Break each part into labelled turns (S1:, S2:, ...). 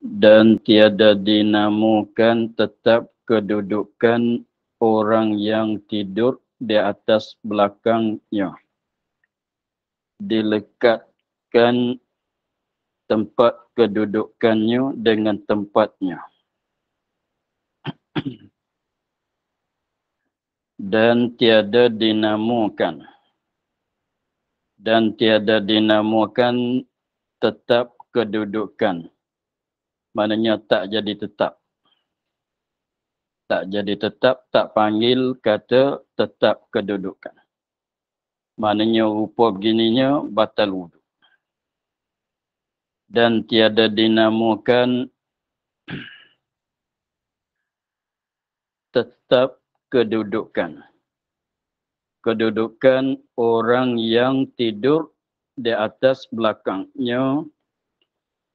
S1: Dan tiada dinamakan tetap kedudukan orang yang tidur di atas belakangnya. Dilekatkan tempat kedudukannya dengan tempatnya. Dan tiada dinamakan. Dan tiada dinamakan tetap kedudukan. Maknanya tak jadi tetap. Tak jadi tetap, tak panggil kata tetap kedudukan. Maknanya rupa begininya batal wuduk. Dan tiada dinamakan tetap kedudukan. Kedudukan orang yang tidur di atas belakangnya.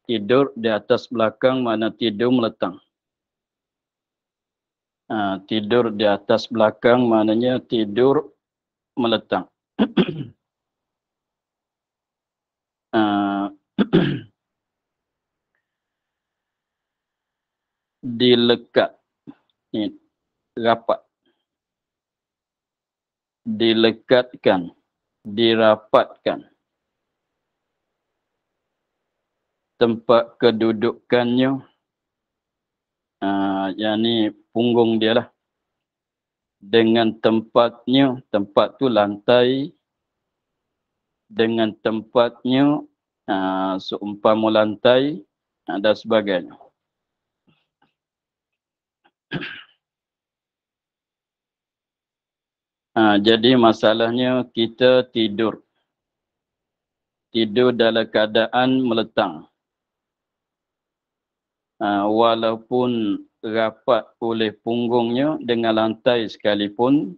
S1: Tidur di atas belakang mana tidur meletang. Tidur di atas belakang maknanya tidur meletang. Dilekat. Ini, rapat. Dilekatkan. Dirapatkan. Tempat kedudukannya, yang ni punggung dia lah. Dengan tempatnya, tempat tu lantai. Dengan tempatnya, seumpama lantai dan sebagainya. Jadi masalahnya kita tidur. Tidur dalam keadaan meletang. Walaupun rapat oleh punggungnya dengan lantai sekalipun,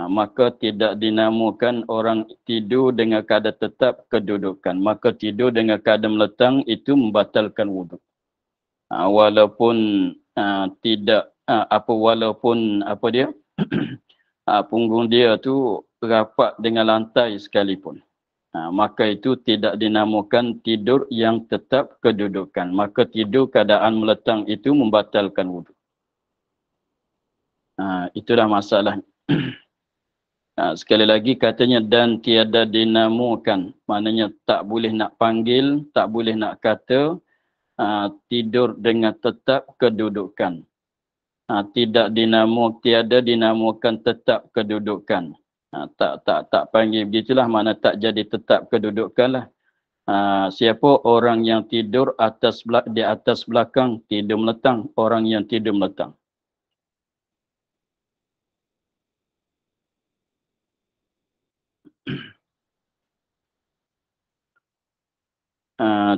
S1: maka tidak dinamakan orang tidur dengan keadaan tetap kedudukan. Maka tidur dengan keadaan meletang itu membatalkan wuduk. Walaupun tidak walaupun punggung dia tu rapat dengan lantai sekalipun. Maka itu tidak dinamakan tidur yang tetap kedudukan. Maka tidur keadaan meletang itu membatalkan wuduk. Itulah masalah. Sekali lagi katanya dan tiada dinamakan. Maknanya tak boleh nak panggil, tak boleh nak kata tidur dengan tetap kedudukan. Tiada dinamakan tetap kedudukan. Tak panggil begitulah, mana tak jadi tetap kedudukan lah. Siapa orang yang tidur di atas belakang tidur meletang, orang yang tidur meletang.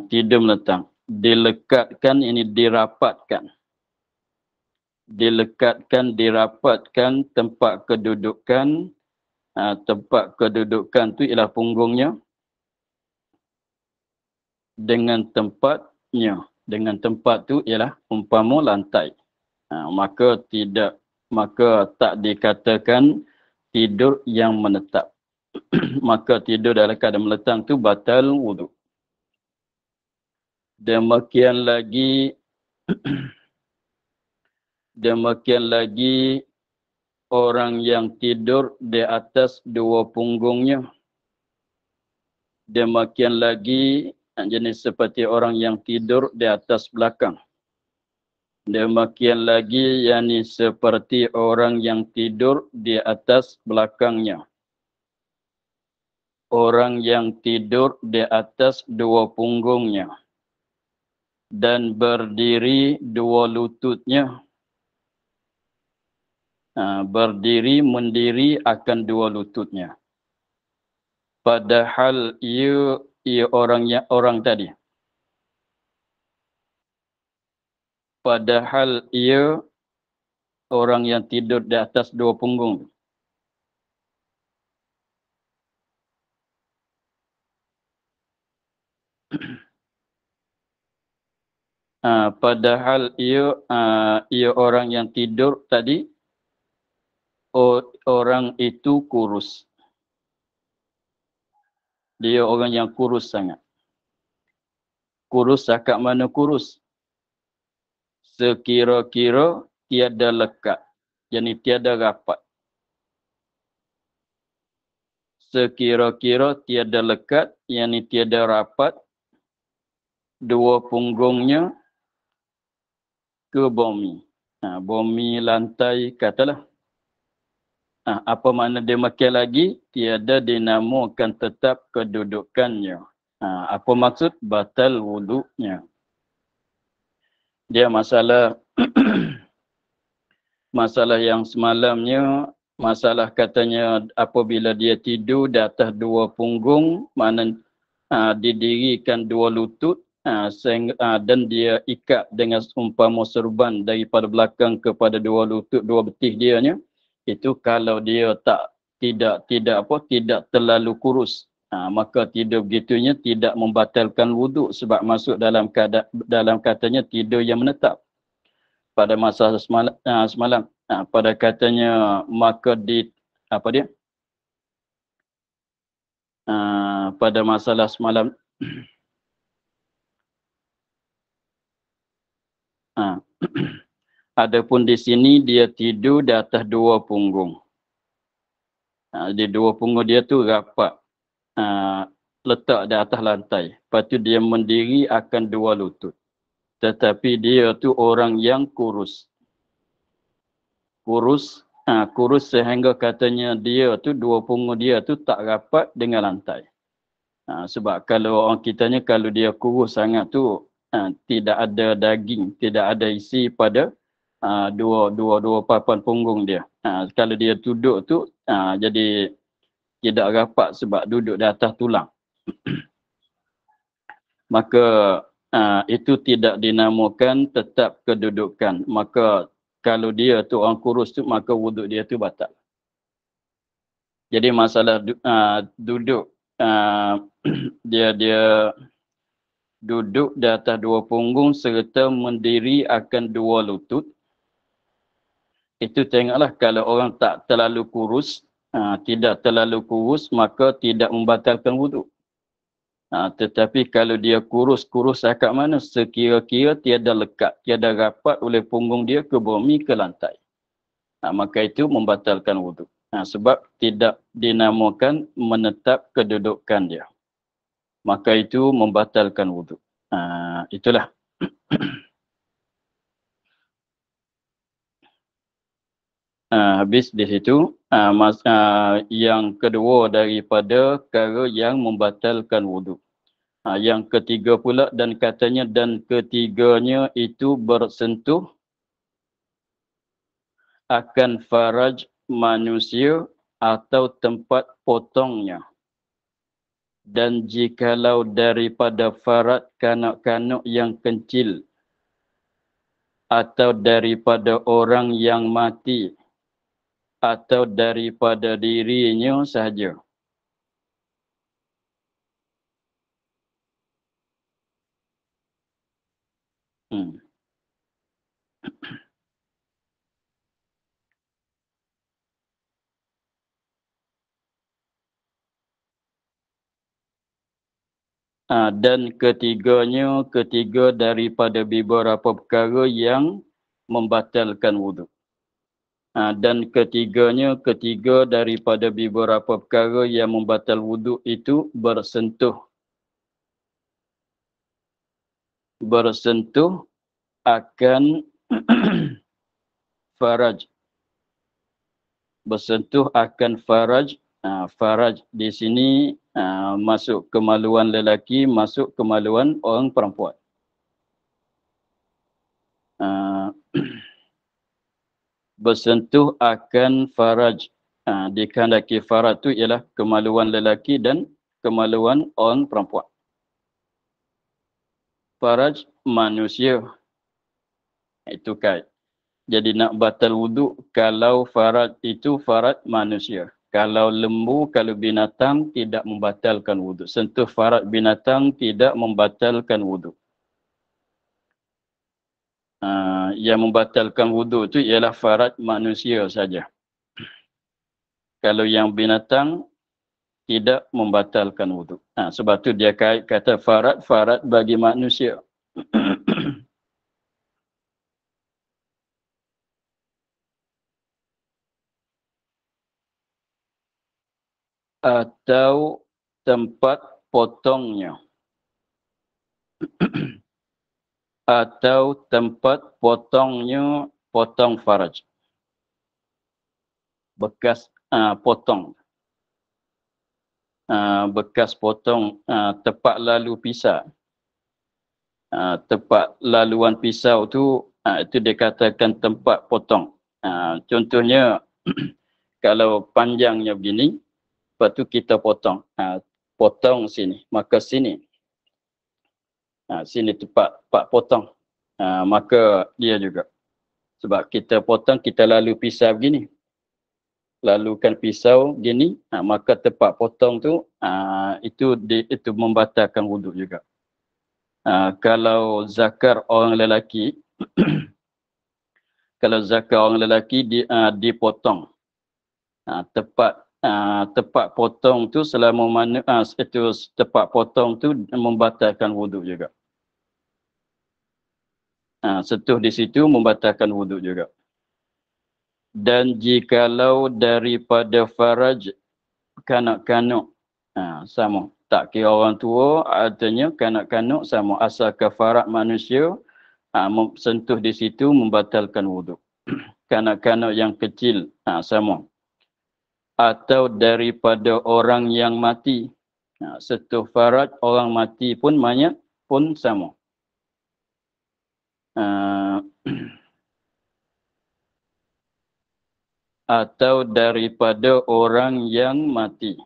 S1: Tidur meletang. Dilekatkan ini dirapatkan. Dilekatkan, dirapatkan tempat kedudukan. Tempat kedudukan tu ialah punggungnya. Dengan tempatnya. Dengan tempat tu ialah umpama lantai. Maka tak dikatakan tidur yang menetap. Maka tidur dalam keadaan meletang tu batal wuduk. Demikian lagi orang yang tidur di atas dua punggungnya. Demikian lagi jenis seperti orang yang tidur di atas belakang. Demikian lagi yakni seperti orang yang tidur di atas belakangnya. Orang yang tidur di atas dua punggungnya. Dan berdiri dua lututnya. Berdiri mendiri akan dua lututnya. Padahal ia orang tadi. Padahal ia orang yang tidur di atas dua punggung. Padahal ia orang yang tidur tadi, orang itu kurus. Dia orang yang kurus sangat. Kurus cakap mana kurus? Sekira-kira tiada lekat. Jadi tiada rapat. Sekira-kira tiada lekat, yang tiada rapat, dua punggungnya ke bumi. Bumi, lantai, katalah. Apa makna dia makin lagi? Tiada dinamakan tetap kedudukannya. Apa maksud? Batal wuduknya. Dia masalah masalah yang semalamnya, masalah katanya apabila dia tidur di atas dua punggung, mana didirikan dua lutut, dan dia ikat dengan umpama serban daripada belakang kepada dua lutut, dua betih dianya, itu kalau dia tidak terlalu kurus, maka tidur begitunya tidak membatalkan wuduk sebab masuk dalam katanya tidur yang menetap. Pada masa semalam, pada katanya maka pada masalah semalam adapun di sini dia tidur di atas dua punggung. Di dua punggung dia tu rapat, letak di atas lantai. Lepas tu dia mendiri akan dua lutut. Tetapi dia tu orang yang kurus. Kurus sehingga katanya dia tu dua punggung dia tu tak rapat dengan lantai. Sebab kalau orang kitanya kalau dia kurus sangat tu tidak ada daging, tidak ada isi pada dua papan punggung dia. Kalau dia duduk tu jadi tidak rapat sebab duduk di atas tulang. Maka itu tidak dinamakan tetap kedudukan. Maka kalau dia tu orang kurus tu, maka wuduk dia tu batal. Jadi masalah duduk, dia duduk di atas dua punggung serta mendiri akan dua lutut. Itu tengoklah kalau orang tak terlalu kurus, tidak terlalu kurus, maka tidak membatalkan wuduk. Tetapi kalau dia kurus cakap mana? Sekira-kira tiada lekat, tiada rapat oleh punggung dia ke bumi, ke lantai. Maka itu membatalkan wuduk. Sebab tidak dinamakan menetap kedudukan dia. Maka itu membatalkan wuduk. Itulah. Habis di situ. Yang kedua daripada perkara yang membatalkan wuduk. Yang ketiga pula, dan katanya dan ketiganya itu bersentuh akan faraj manusia atau tempat potongnya. Dan jikalau daripada faraj kanak-kanak yang kecil atau daripada orang yang mati atau daripada dirinya sahaja. Dan ketiga daripada beberapa perkara yang membatalkan wuduk. Dan ketiga daripada beberapa perkara yang membatal wuduk itu bersentuh akan faraj. Bersentuh akan faraj. Faraj di sini masuk kemaluan lelaki, masuk kemaluan orang perempuan. Bersentuh akan faraj. Dikehendaki faraj itu ialah kemaluan lelaki dan kemaluan orang perempuan. Faraj manusia. Itu kait. Jadi nak batal wuduk kalau faraj itu faraj manusia. Kalau lembu, kalau binatang tidak membatalkan wuduk. Sentuh faraj binatang tidak membatalkan wuduk. Yang membatalkan wuduk itu ialah faraj manusia saja. Kalau yang binatang tidak membatalkan wuduk. Sebab tu dia kata farad bagi manusia. Atau tempat potongnya. Atau tempat potongnya, potong faraj. Bekas potong. Bekas potong tepat lalu pisau. Tempat laluan pisau tu itu dikatakan tempat potong. Contohnya kalau panjangnya begini, lepas tu kita potong. Potong sini, maka sini. Sini tempat potong. Maka dia juga. Sebab kita potong, kita lalu pisau begini. Lalukan pisau begini, maka tempat potong tu itu membatalkan wuduk juga. Kalau zakar orang lelaki, kalau zakar orang lelaki dipotong, tepat potong tu selama mana itu tepat potong tu membatalkan wuduk juga. Sentuh di situ membatalkan wuduk juga. Dan jikalau daripada faraj kanak-kanak, sama. Tak kira orang tua, artinya kanak-kanak sama. Asal kafarat manusia, sentuh di situ membatalkan wuduk. Kanak-kanak yang kecil, sama. Atau daripada orang yang mati. Sentuh farat orang mati pun mayat pun sama. Atau daripada orang yang mati.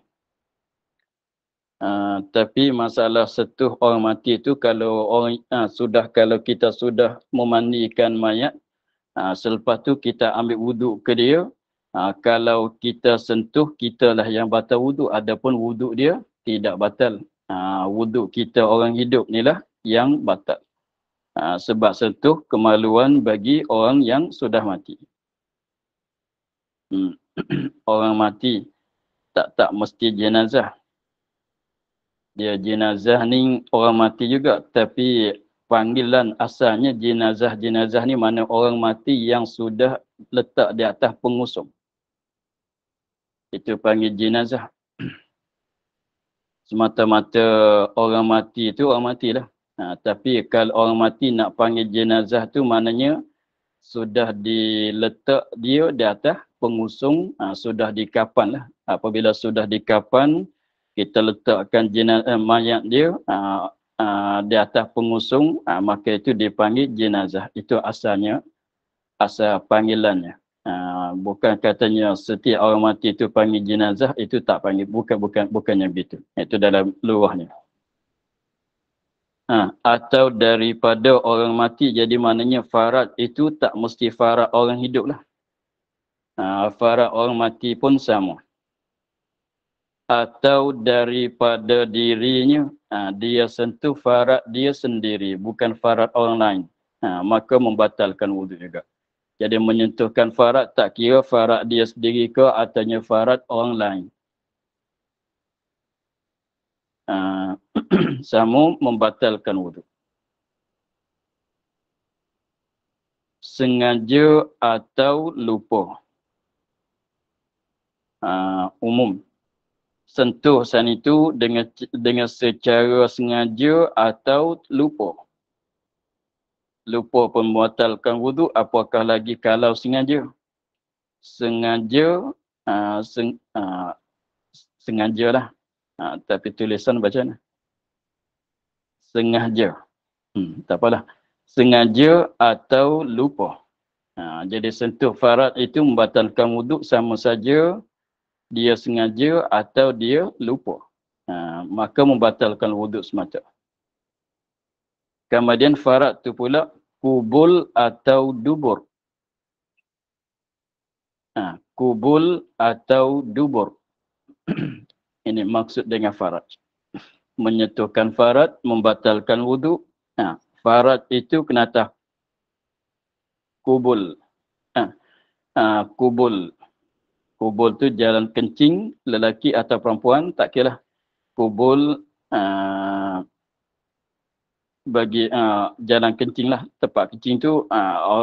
S1: Tapi masalah sentuh orang mati itu kalau orang kalau kita sudah memandikan mayat, selepas tu kita ambil wuduk ke dia, kalau kita sentuh, kitalah yang batal wuduk, adapun wuduk dia tidak batal. Wuduk kita orang hidup ni lah yang batal. Sebab sentuh kemaluan bagi orang yang sudah mati. Orang mati tak mesti jenazah. Dia jenazah ni orang mati juga, tapi panggilan asalnya jenazah ni mana orang mati yang sudah letak di atas pengusung. Itu panggil jenazah. Semata-mata orang mati itu orang matilah. Tapi kalau orang mati nak panggil jenazah tu maknanya sudah diletak dia di atas pengusung, sudah dikapan lah. Apabila sudah dikapan, kita letakkan mayat dia di atas pengusung, maka itu dipanggil jenazah. Itu asalnya, asal panggilannya. Bukan katanya setiap orang mati itu panggil jenazah, itu tak panggil. Bukannya begitu. Itu dalam luahnya. Atau daripada orang mati, jadi maknanya farad itu tak mesti farad orang hidup lah. Farad orang mati pun sama. Atau daripada dirinya, dia sentuh farad dia sendiri, bukan farad orang lain. Maka membatalkan wuduk juga. Jadi menyentuhkan farad tak kira farad dia sendiri ke ataunya farad orang lain. Sama membatalkan wuduk. Sengaja atau lupa. Umum. Sentuh san itu dengan secara sengaja atau lupa. Lupa pun membatalkan wuduk, apakah lagi kalau sengaja. Sengaja, sengajalah. Tapi tulisan baca mana? Sengaja. Tak apalah. Sengaja atau lupa. Jadi sentuh farad itu membatalkan wuduk sama saja dia sengaja atau dia lupa. Maka membatalkan wuduk semata. Kemudian farad tu pula kubul atau dubur. Kubul atau dubur. Ini maksud dengan farad. Menyentuhkan farad, membatalkan wuduk. Farad itu kena tahu. Kubul. Kubul. Kubul tu jalan kencing, lelaki atau perempuan, tak kira. Kubul bagi jalan kencing lah. Tempat kencing tu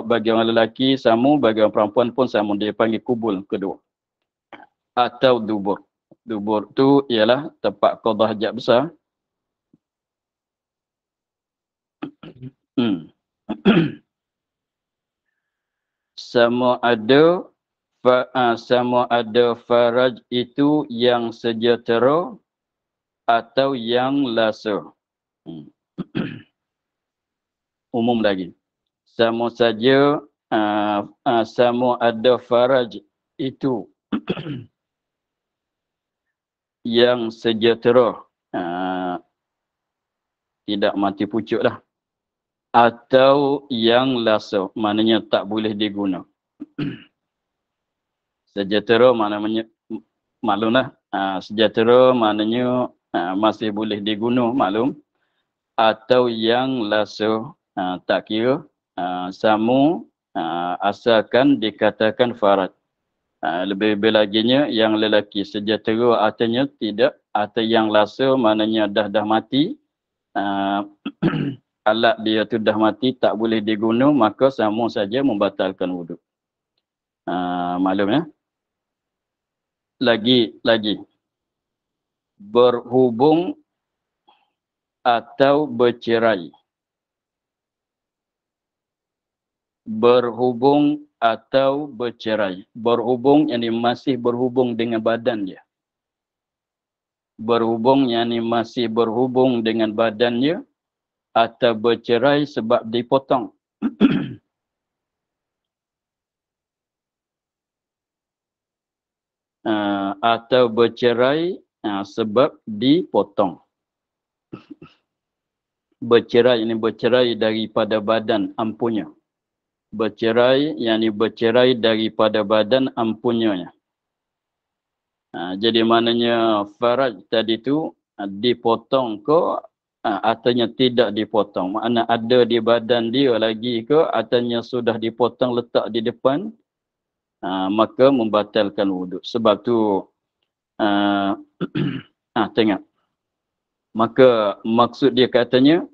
S1: bagi orang lelaki sama, bagi orang perempuan pun sama. Dia panggil kubul kedua. Atau dubur. Dubur tu ialah tempat qada hajat besar. Sama ada faraj itu yang sejahtera atau yang lasa. Umum lagi. Sama saja sama ada faraj itu yang sejahtera, tidak mati pucuk dah, atau yang lasa, maknanya tak boleh diguna. Sejahtera maknanya maklumlah, sejahtera maknanya masih boleh diguna, maklum. Atau yang lasa, tak kira, sama, asalkan dikatakan farad. Lebih-lebih laginya yang lelaki sejahtera artinya tidak, atau yang lasa maknanya dah mati, alat dia tu dah mati, tak boleh diguna, maka sama saja membatalkan wuduk. Maklum ya. Lagi berhubung atau bercerai. Berhubung atau bercerai. Berhubung yang masih berhubung dengan badan dia. Berhubung yang masih berhubung dengan badannya, atau bercerai sebab dipotong. Atau bercerai sebab dipotong. Bercerai ini bercerai daripada badan ampunya. Bercerai bercerai daripada badan ampunya. Jadi maknanya faraj tadi tu dipotong ke, artinya tidak dipotong. Makna ada di badan dia lagi ke, artinya sudah dipotong letak di depan, maka membatalkan wuduk. Sebab tu tengok. Maka maksud dia katanya,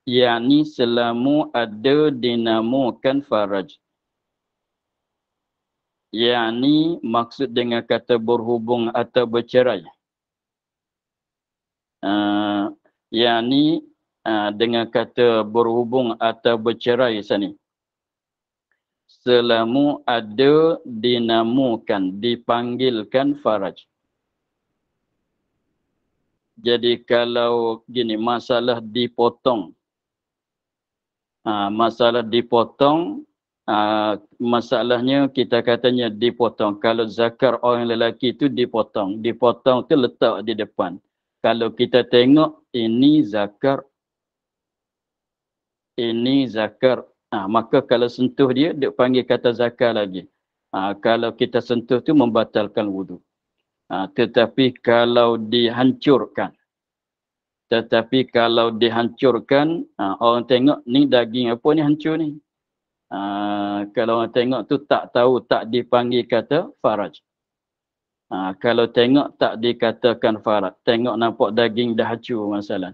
S1: yakni selama ada dinamakan faraj. Yakni maksud dengan kata berhubung atau bercerai. Yakni dengan kata berhubung atau bercerai sini. Selama ada dinamakan, dipanggilkan faraj. Jadi kalau gini, masalah dipotong. Masalahnya kita katanya dipotong. Kalau zakar orang lelaki itu dipotong. Dipotong itu letak di depan. Kalau kita tengok ini zakar. Ini zakar. Maka kalau sentuh dia panggil kata zakar lagi. Kalau kita sentuh tu membatalkan wuduk. Tetapi kalau dihancurkan. Orang tengok ni daging apa ni hancur ni. Kalau orang tengok tu tak tahu, tak dipanggil kata faraj. Kalau tengok tak dikatakan faraj. Tengok nampak daging dah hancur masalah.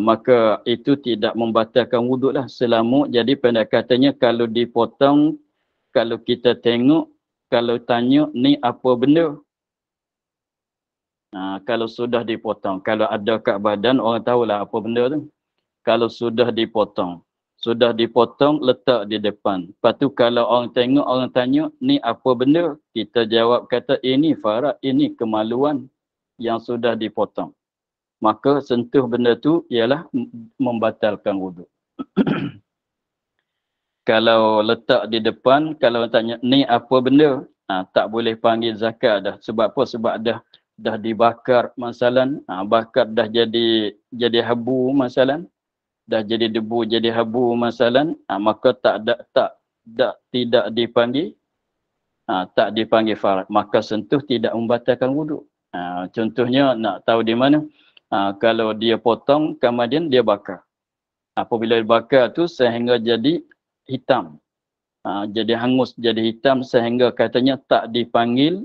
S1: Maka itu tidak membatalkan wuduk lah. Selama, jadi pendekatannya kalau dipotong, kalau kita tengok, kalau tanya ni apa benda. Kalau sudah dipotong, kalau ada kat badan orang tahulah apa benda tu. Kalau sudah dipotong letak di depan. Lepas tu kalau orang tengok, orang tanya ni apa benda, kita jawab kata ini farad, ini kemaluan yang sudah dipotong. Maka sentuh benda tu ialah membatalkan wuduk. Kalau letak di depan, kalau orang tanya ni apa benda, tak boleh panggil zakat dah. Sebab apa? Sebab dah dibakar masalan, bakar dah jadi habu masalan, dah jadi debu jadi habu masalan, maka tidak dipanggil, tak dipanggil farad. Maka sentuh tidak membatalkan wuduk. Contohnya nak tahu di mana, kalau dia potong kemudian dia bakar. Apabila dibakar tu sehingga jadi hitam. jadi hangus, jadi hitam sehingga katanya tak dipanggil,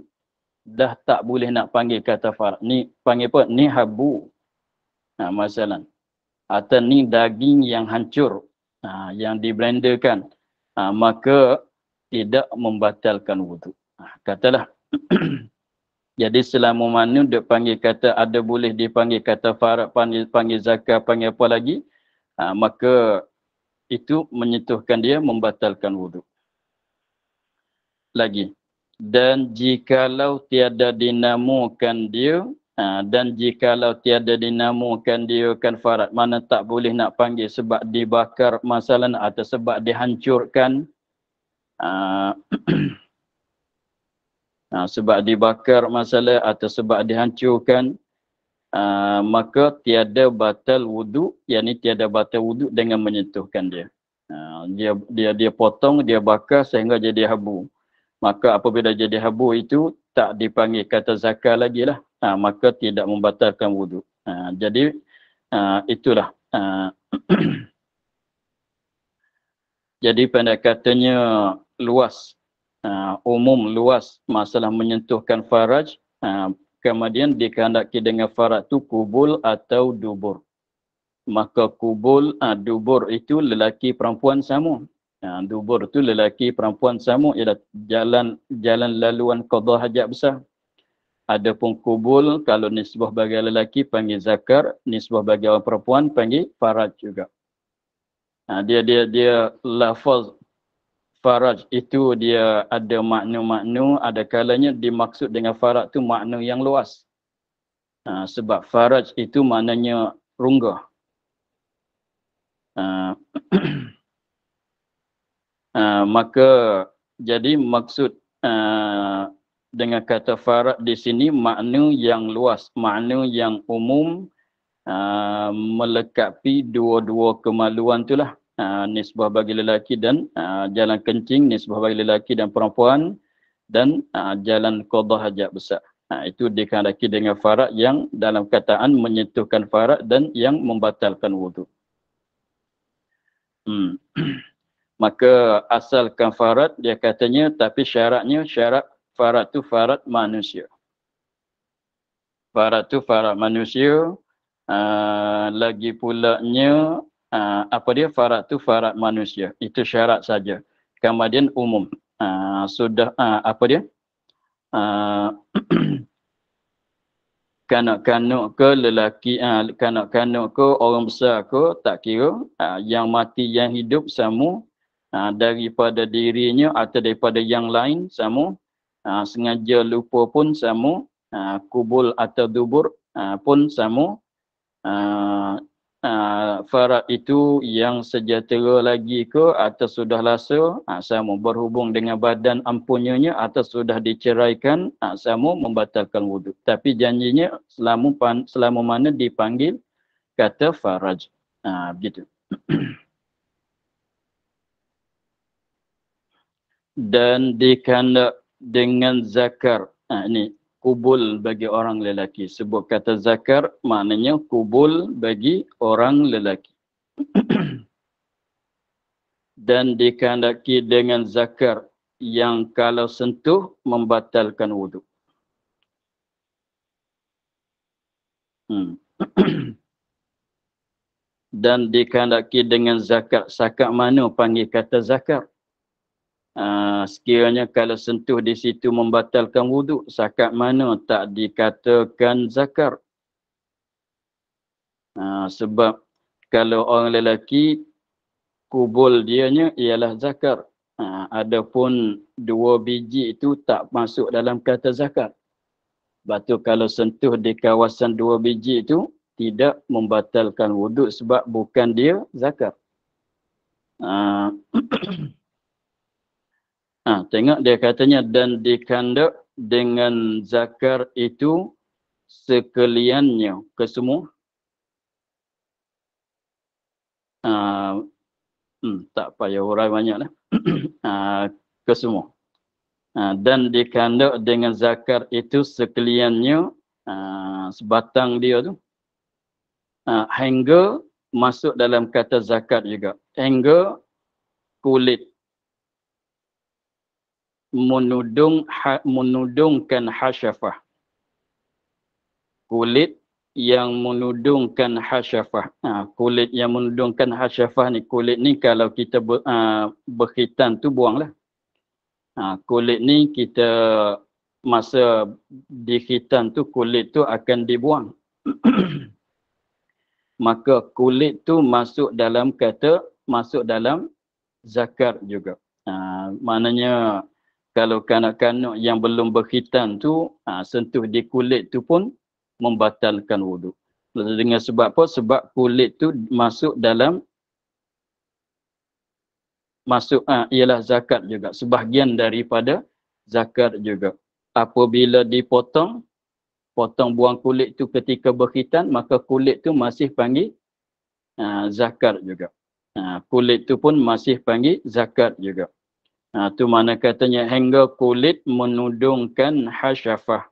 S1: dah tak boleh nak panggil kata farat. Ni panggil apa? Ni habu. Masalah. Atau ni daging yang hancur, yang diblenderkan, maka tidak membatalkan wuduk. Katalah. Jadi selama mana dia panggil kata, ada boleh dipanggil kata farat, panggil zakat, panggil apa lagi, maka itu menyentuhkan dia, membatalkan wuduk. Lagi. Dan jikalau tiada dinamakan dia, dan jikalau tiada dinamakan dia kan farat, mana tak boleh nak panggil sebab dibakar masalah atau sebab dihancurkan, sebab dibakar masalah atau sebab dihancurkan, maka tiada batal wuduk, yakni tiada batal wuduk dengan menyentuhkan dia. Dia potong, dia bakar sehingga jadi habu. Maka apabila jadi habu itu tak dipanggil kata zakar lagi lah, maka tidak membatalkan wuduk. Jadi itulah. Jadi pendekatannya luas, umum luas masalah menyentuhkan faraj, kemudian dikehendaki dengan faraj tu kubul atau dubur. Maka kubul, dubur itu lelaki perempuan sama. Dubur itu lelaki perempuan sama, ialah jalan laluan qada hajat besar. Adapun kubul, kalau nisbah bagi lelaki panggil zakar, nisbah bagi orang perempuan panggil faraj juga. Dia lafaz faraj itu dia ada makna-makna, ada kalanya dimaksud dengan faraj tu makna yang luas. Sebab faraj itu maknanya rungga. Maka jadi maksud dengan kata faraj di sini makna yang luas, makna yang umum, melekapi dua-dua kemaluan itulah, nisbah bagi lelaki dan jalan kencing, nisbah bagi lelaki dan perempuan, dan jalan qada hajat besar. Itu dikehendaki dengan faraj yang dalam kataan menyentuhkan faraj dan yang membatalkan wuduk. Maka asalkan farad dia katanya, tapi syaratnya syarat farad tu farad manusia. Farad tu farad manusia, lagi pulanya apa dia, farad tu farad manusia. Itu syarat saja. Kemudian umum. Sudah apa dia? Kanak-kanak ke lelaki, kanak-kanak ke orang besar ke, tak kira, yang mati yang hidup sama, daripada dirinya atau daripada yang lain sama, sengaja lupa pun sama, kubul atau dubur pun sama. Farad itu yang sejahtera lagi ke atau sudah lasa, sama, berhubung dengan badan ampunyanya atau sudah diceraikan, sama, membatalkan wuduk. Tapi janjinya selama mana dipanggil kata faraj. Begitu. Dan dikehendak dengan zakar. Ini kubul bagi orang lelaki. Sebut kata zakar maknanya kubul bagi orang lelaki. Dan dikehendaki dengan zakar yang kalau sentuh membatalkan wuduk. Dan dikehendaki dengan zakat. Zakat mana panggil kata zakar? Sekiranya kalau sentuh di situ membatalkan wuduk, zakat mana tak dikatakan zakar? Sebab kalau orang lelaki, kubul dianya ialah zakar. Adapun 2 biji itu tak masuk dalam kata zakat. Sebab tu kalau sentuh di kawasan 2 biji itu tidak membatalkan wuduk sebab bukan dia zakar. Tengok dia katanya, dan dikehendak dengan zakar itu sekaliannya, kesemua. Tak payah hurai banyaklah. Kesemua. Dan dikehendak dengan zakar itu sekaliannya, sebatang dia tu, hingga masuk dalam kata zakat juga, hingga kulit menudungkan hasyafah. Kulit yang menudungkan hasyafah. Kulit yang menudungkan hasyafah ni, kulit ni kalau kita berkhitan tu buanglah. Kulit ni kita masa dikhitan tu kulit tu akan dibuang. Maka kulit tu masuk dalam zakat juga. Maknanya kalau kanak-kanak yang belum berkhitan tu sentuh di kulit tu pun membatalkan wuduk. Dengan sebab apa? Sebab kulit tu ialah zakat juga. Sebahagian daripada zakat juga. Apabila potong buang kulit tu ketika berkhitan, maka kulit tu masih panggil zakat juga. Kulit tu pun masih panggil zakat juga. Tu mana katanya hingga kulit menudungkan hasyafah.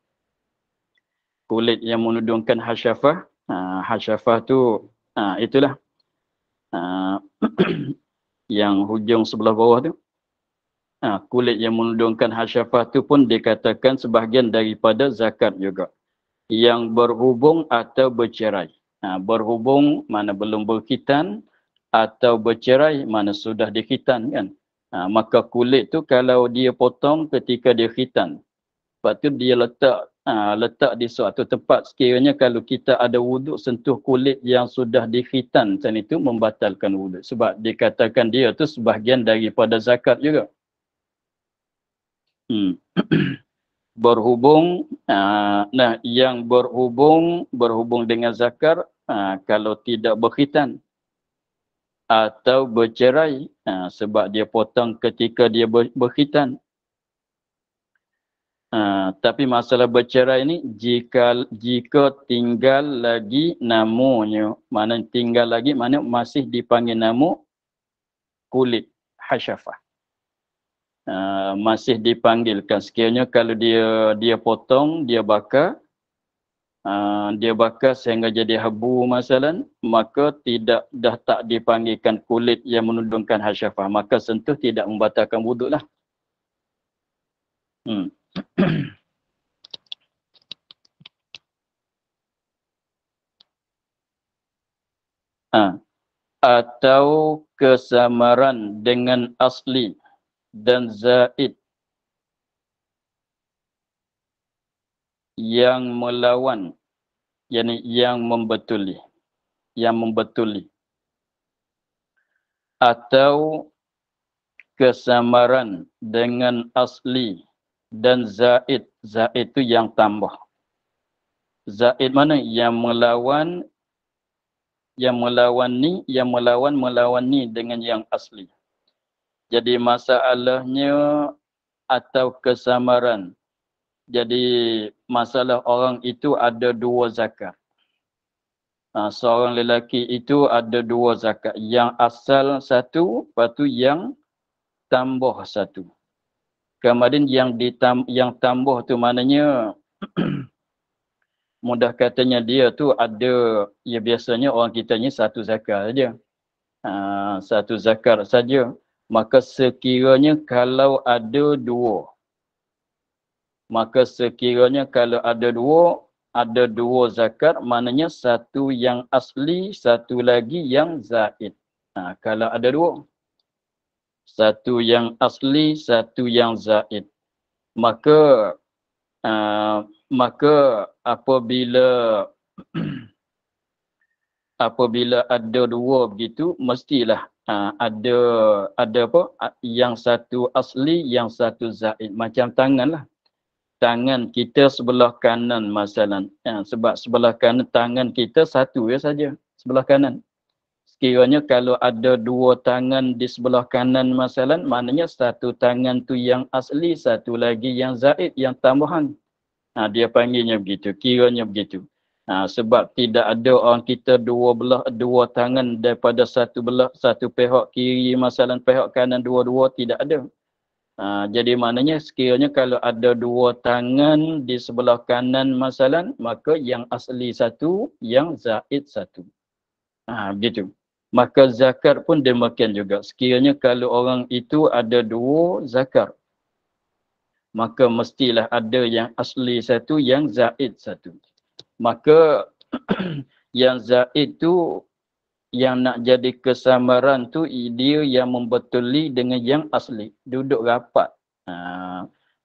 S1: Kulit yang menudungkan hasyafah. Hasyafah tu itulah yang hujung sebelah bawah tu. Kulit yang menudungkan hasyafah tu pun dikatakan sebahagian daripada zakat juga. Yang berhubung atau bercerai. Berhubung mana belum berkhitan atau bercerai mana sudah dikhitan kan. Maka kulit tu kalau dia potong ketika dia khitan, lepas tu dia letak di suatu tempat, sekiranya kalau kita ada wuduk sentuh kulit yang sudah dikhitan macam itu membatalkan wuduk. Sebab dikatakan dia tu sebahagian daripada zakat juga. Berhubung, yang berhubung dengan zakat kalau tidak berkhitan atau bercerai sebab dia potong ketika dia berkhitan. Tapi masalah bercerai ni jika tinggal lagi namanya, mana tinggal lagi mana masih dipanggil nama kulit hasyafah. Masih dipanggilkan. Sekiranya kalau dia potong, dia bakar sehingga jadi habu masalan, maka dah tak dipanggilkan kulit yang menudungkan hasyafah, maka sentuh tidak membatalkan wuduk lah. Atau kesamaran dengan asli dan zaid yang melawan, yakni yang membetuli, atau kesamaran dengan asli dan zaid itu yang tambah. Zaid mana? Yang melawan ni dengan yang asli. Jadi masalahnya atau kesamaran. Jadi masalah orang itu ada dua zakat. Seorang lelaki itu ada dua zakat. Yang asal satu, lepas tu yang tambah satu. Kemudian yang tambah tu maknanya mudah katanya dia tu ada, ya biasanya orang kita ni satu zakat saja. Satu zakat saja. Maka sekiranya kalau ada dua, ada dua zakat, maknanya satu yang asli, satu lagi yang zaid. Kalau ada dua, satu yang asli, satu yang zaid, maka apabila ada dua begitu, mestilah ada yang satu asli, yang satu zaid. Macam tangan lah. Tangan kita sebelah kanan masalan. Sebab sebelah kanan tangan kita satu saja, sebelah kanan. Sekiranya kalau ada dua tangan di sebelah kanan masalan, maknanya satu tangan tu yang asli, satu lagi yang zaid, yang tambahan. Dia panggilnya begitu, kiranya begitu. Sebab tidak ada orang kita dua tangan daripada satu pihak kiri masalan, pihak kanan dua-dua, tidak ada. Jadi maknanya sekiranya kalau ada dua tangan di sebelah kanan masalan, maka yang asli satu, yang zaid satu. Begitu. Maka zakat pun demikian juga. Sekiranya kalau orang itu ada dua zakat, maka mestilah ada yang asli satu, yang zaid satu. Maka yang zaid tu, yang nak jadi kesamaran tu, dia yang membetuli dengan yang asli. Duduk rapat.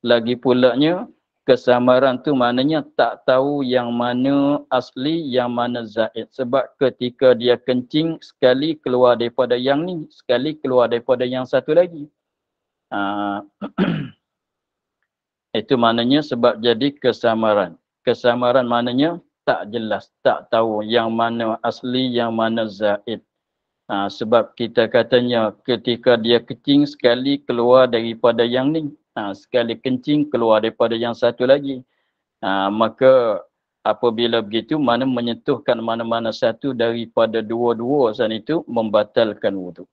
S1: Lagi pulanya, kesamaran tu maknanya tak tahu yang mana asli, yang mana zaid. Sebab ketika dia kencing, sekali keluar daripada yang ni, sekali keluar daripada yang satu lagi. Itu maknanya sebab jadi kesamaran. Kesamaran maknanya tak jelas, tak tahu yang mana asli, yang mana zaid. Sebab kita katanya ketika dia kencing, sekali keluar daripada yang ni. Sekali kencing keluar daripada yang satu lagi. Maka apabila begitu, mana menyentuhkan mana-mana satu daripada dua-dua sana itu, membatalkan wuduk.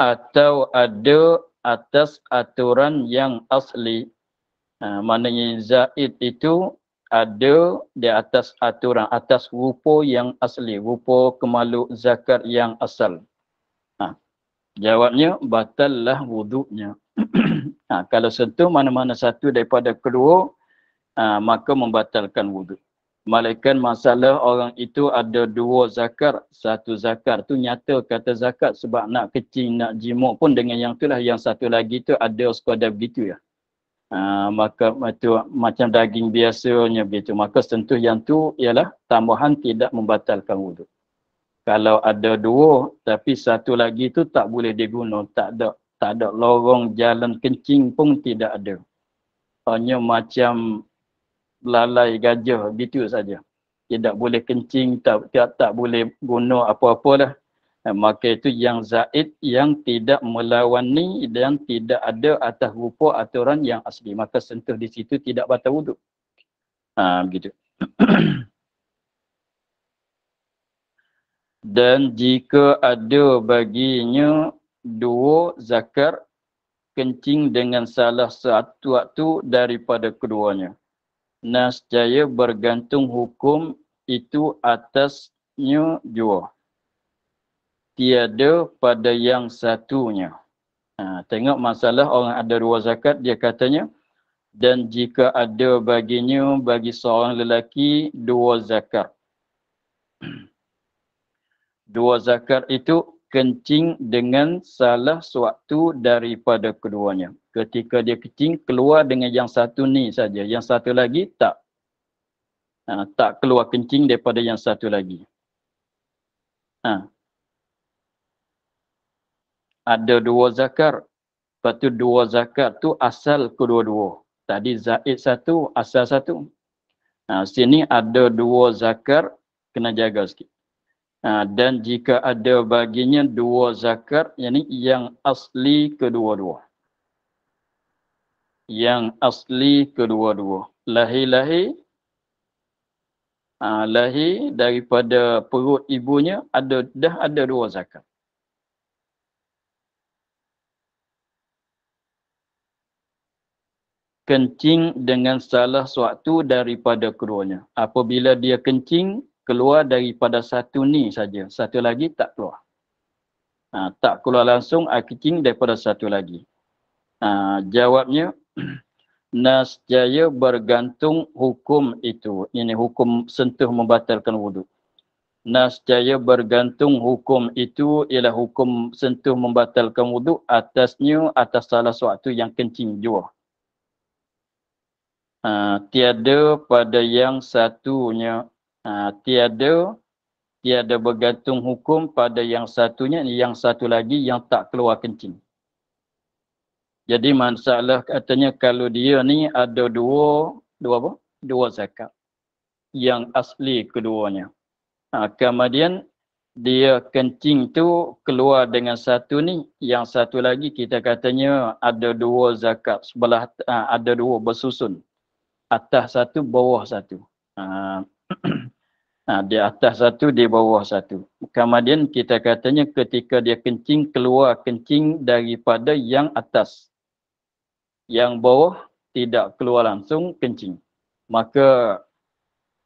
S1: Atau ada atas aturan yang asli. Maknanya zaid itu ada di atas aturan, atas rupa yang asli, rupa kemaluk zakat yang asal. Jawabnya, batallah wuduknya. Kalau sentuh mana-mana satu daripada kedua, maka membatalkan wuduk. Malaikat masalah orang itu ada dua zakar. Satu zakar tu nyata kata zakat sebab nak kecing, nak jimuk pun dengan yang itulah. Yang satu lagi tu ada sekadar begitu ya. Maka itu macam daging biasanya begitu. Maka sentuh yang tu ialah tambahan tidak membatalkan wuduk. Kalau ada dua tapi satu lagi tu tak boleh diguna. Tak ada lorong jalan kencing pun tidak ada. Hanya macam lalai gajah gitu saja. Tidak boleh kencing, tak boleh guna apa-apa dah. Maka itu yang zaid, yang tidak melawani dan tidak ada atas rupa aturan yang asli. Maka sentuh di situ tidak batal wuduk. Begitu. Dan jika ada baginya dua zakar, kencing dengan salah satu waktu daripada keduanya, nescaya bergantung hukum itu atasnya jua, tiada pada yang satunya. Tengok masalah orang ada dua zakat, dia katanya, dan jika ada baginya bagi seorang lelaki dua zakat. Dua zakat itu kencing dengan salah suatu daripada keduanya. Ketika dia kencing, keluar dengan yang satu ni saja. Yang satu lagi tak. Tak keluar kencing daripada yang satu lagi. Ada dua zakat. Lepas tu dua zakat tu asal kedua-dua. Tadi zaid satu, asal satu. Sini ada dua zakat, kena jaga sikit. Dan jika ada baginya dua zakat, yakni yang asli kedua-dua. Yang asli kedua-dua. Lahir-lahir, lahir daripada perut ibunya, dah ada dua zakat. Kencing dengan salah suatu daripada keduanya. Apabila dia kencing, keluar daripada satu ni saja. Satu lagi tak keluar. Tak keluar langsung, kencing daripada satu lagi. Jawabnya, nescaya bergantung hukum itu. Ini hukum sentuh membatalkan wuduk. Nescaya bergantung hukum itu ialah hukum sentuh membatalkan wuduk atasnya, atas salah suatu yang kencing jua. Tiada pada yang satunya. Tiada bergantung hukum pada yang satunya, yang satu lagi yang tak keluar kencing. Jadi masalah katanya kalau dia ni ada dua zakat yang asli keduanya. Kemudian dia kencing tu keluar dengan satu ni, yang satu lagi kita katanya ada dua zakat sebelah, ada dua bersusun. Atas satu, bawah satu. Di atas satu, di bawah satu. Kemudian kita katanya ketika dia kencing, keluar kencing daripada yang atas. Yang bawah tidak keluar langsung kencing. Maka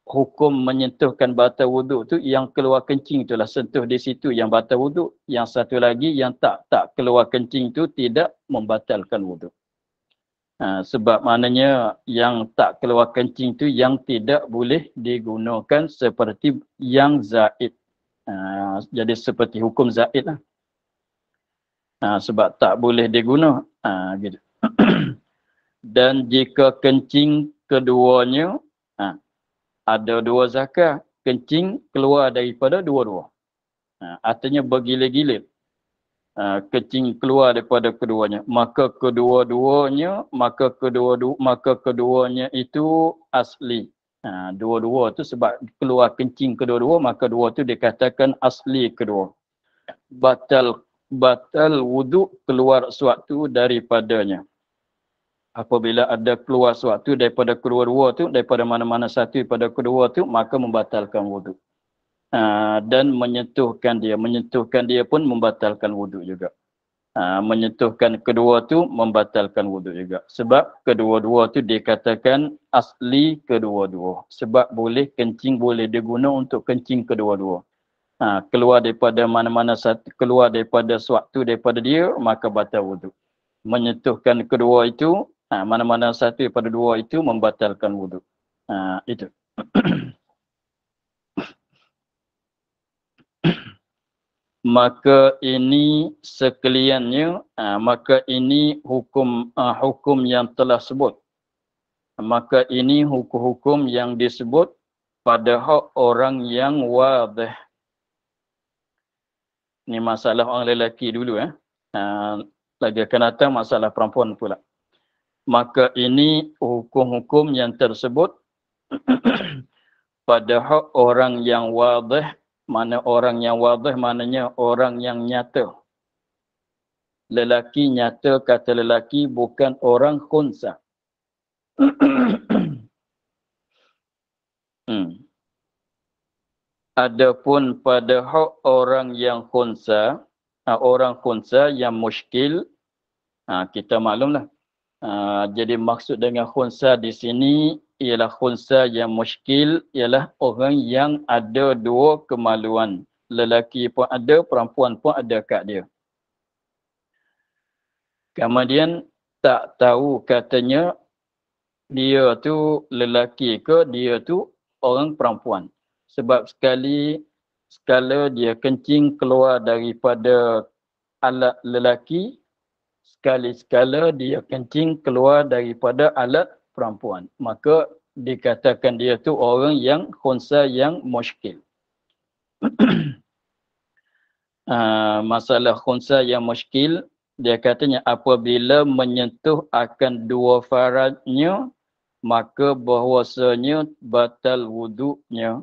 S1: hukum menyentuhkan batal wuduk tu yang keluar kencing itulah, sentuh di situ yang batal wuduk. Yang satu lagi yang tak keluar kencing tu tidak membatalkan wuduk. Sebab maknanya yang tak keluar kencing tu yang tidak boleh digunakan seperti yang zaid. Jadi seperti hukum zaid lah. Sebab tak boleh diguna. Gitu. Dan jika kencing keduanya, ada dua zakar, kencing keluar daripada dua-dua. Artinya bergilir-gilir. Kencing keluar daripada keduanya. Maka keduanya itu asli. Dua-dua tu sebab keluar kencing kedua-dua, maka dua tu dikatakan asli kedua. Batal wuduk keluar suatu daripadanya. Apabila ada keluar suatu daripada kedua-dua tu, daripada mana-mana satu daripada kedua tu, maka membatalkan wuduk. Dan menyentuhkan dia pun membatalkan wuduk juga. Menyentuhkan kedua tu membatalkan wuduk juga. Sebab kedua-dua tu dikatakan asli kedua-dua. Sebab boleh kencing, boleh diguna untuk kencing kedua-dua. Keluar daripada mana-mana satu, keluar daripada suatu daripada dia, maka batal wuduk. Menyentuhkan kedua itu, mana-mana satu daripada dua itu membatalkan wuduk. Itu. Maka ini sekaliannya, maka ini hukum yang telah sebut. Maka ini hukum-hukum yang disebut pada hak orang yang wadih. Ini masalah orang lelaki dulu. Lagi akan datang masalah perempuan pula. Maka ini hukum-hukum yang tersebut pada hak orang yang wadih. Mana orang yang wadih, maknanya orang yang nyata. Lelaki nyata, kata lelaki, bukan orang khunsa. Adapun pada hak orang yang khunsa, orang khunsa yang muskil, kita maklumlah. Jadi maksud dengan khunsa di sini ialah khunsa yang muskil, ialah orang yang ada dua kemaluan. Lelaki pun ada, perempuan pun ada kat dia. Kemudian tak tahu katanya dia tu lelaki ke, dia tu orang perempuan. Sebab sekala dia kencing keluar daripada alat lelaki, sekala dia kencing keluar daripada alat perempuan. Maka dikatakan dia tu orang yang khunsa yang muskil. Masalah khunsa yang muskil, dia katanya apabila menyentuh akan dua faradnya, maka bahwasanya batal wuduknya.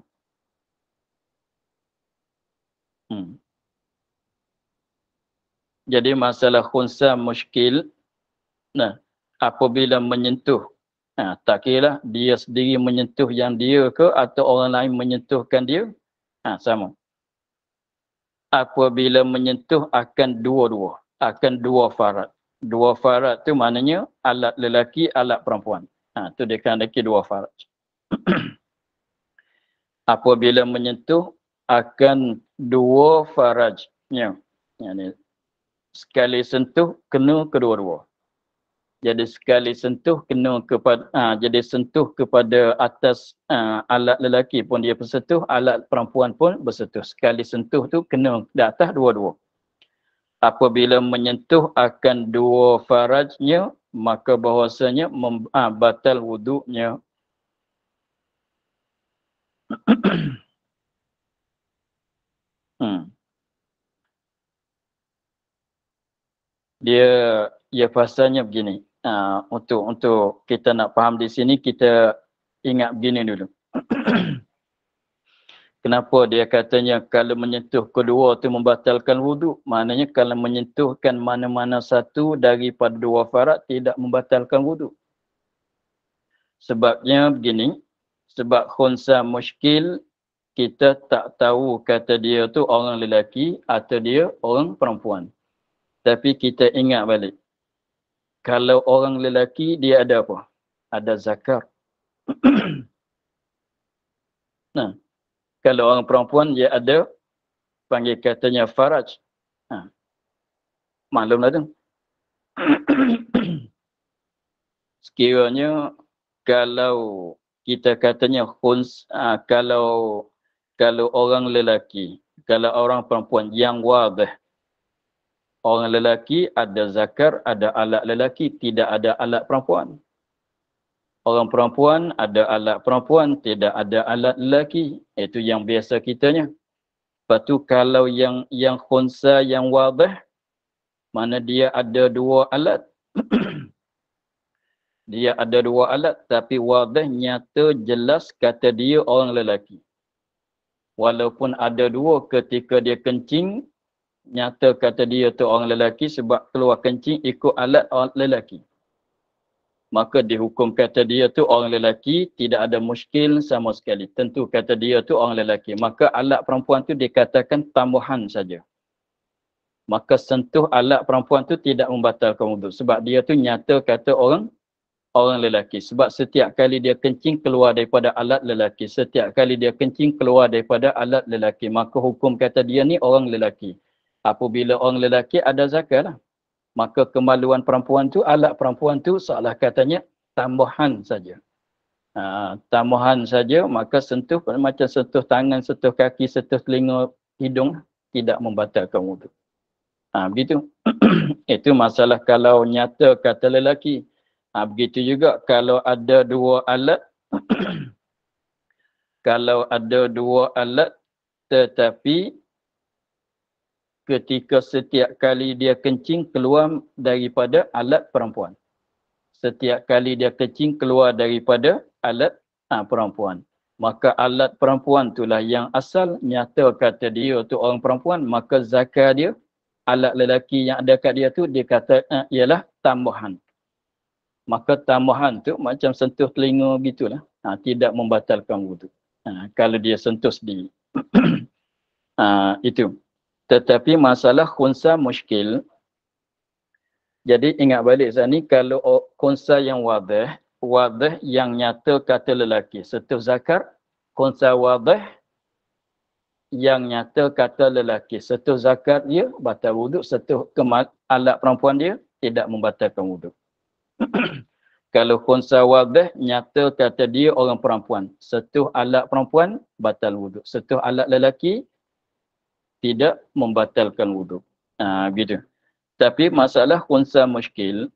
S1: Jadi masalah khunsa muskil, apabila menyentuh, tak kira dia sendiri menyentuh yang dia ke atau orang lain menyentuhkan dia, sama. Apabila menyentuh akan dua-dua, akan dua farad. Dua farad tu maknanya alat lelaki, alat perempuan. Tu dia kan ada dua farad. Apabila menyentuh akan dua farajnya. Sekali sentuh kena kedua-dua. Jadi sekali sentuh kena kepada jadi sentuh kepada atas alat lelaki pun dia bersentuh, alat perempuan pun bersentuh. Sekali sentuh tu kena di atas dua-dua. Apabila menyentuh akan dua farajnya, maka bahwasanya batal wuduknya. Dia pasalnya begini. Untuk kita nak faham di sini, kita ingat begini dulu. Kenapa dia katanya kalau menyentuh kedua tu membatalkan wuduk? Maknanya kalau menyentuhkan mana-mana satu daripada dua farad tidak membatalkan wuduk. Sebabnya begini, sebab khunsa muskil, kita tak tahu kata dia tu orang lelaki atau dia orang perempuan. Tapi kita ingat balik. Kalau orang lelaki, dia ada apa? Ada zakar. Nah, kalau orang perempuan dia ada panggil katanya faraj. Maklumlah tu. Sekiranya kalau kita katanya kalau orang lelaki, kalau orang perempuan yang wadih, orang lelaki ada zakar, ada alat lelaki, tidak ada alat perempuan. Orang perempuan ada alat perempuan, tidak ada alat lelaki. Itu yang biasa kitanya. Lepas tu kalau yang khunsa yang wadih, mana dia ada dua alat. Dia ada dua alat tapi wadih nyata jelas kata dia orang lelaki. Walaupun ada dua ketika dia kencing, nyata kata dia tu orang lelaki sebab keluar kencing ikut alat orang lelaki. Maka dihukum kata dia tu orang lelaki, tidak ada muskil sama sekali. Tentu kata dia tu orang lelaki. Maka alat perempuan tu dikatakan tambahan saja. Maka sentuh alat perempuan tu tidak membatalkan wuduk. Sebab dia tu nyata kata orang lelaki. Sebab setiap kali dia kencing keluar daripada alat lelaki. Setiap kali dia kencing keluar daripada alat lelaki. Maka hukum kata dia ni orang lelaki. Apabila orang lelaki ada zakat lah. Maka kemaluan perempuan tu, alat perempuan tu seolah katanya tambahan saja. Tambahan saja, maka sentuh macam sentuh tangan, sentuh kaki, sentuh telinga, hidung, tidak membatalkan wuduk. Begitu. Itu masalah kalau nyata kata lelaki. Begitu juga kalau ada dua alat. Kalau ada dua alat tetapi ketika setiap kali dia kencing keluar daripada alat perempuan. Setiap kali dia kencing keluar daripada alat perempuan. Maka alat perempuan itulah yang asal nyata kata dia tu orang perempuan. Maka zakar dia, alat lelaki yang ada kat dia tu dia kata ialah tambahan. Maka tambahan tu macam sentuh telinga gitulah. Tidak membatalkan wuduk. Kalau dia sentuh sendiri. Itu. Tetapi masalah khunsa muskil. Jadi ingat balik saat ni, kalau khunsa yang wadih yang nyata kata lelaki. Sentuh zakar, khunsa wadih yang nyata kata lelaki. Sentuh zakar dia, batal wuduk. Sentuh alat perempuan dia, tidak membatalkan wuduk. Kalau khunsa wadih, nyata kata dia orang perempuan. Sentuh alat perempuan, batal wuduk. Sentuh alat lelaki, tidak membatalkan wuduk. Gitu. Tapi masalah khunsa muskil,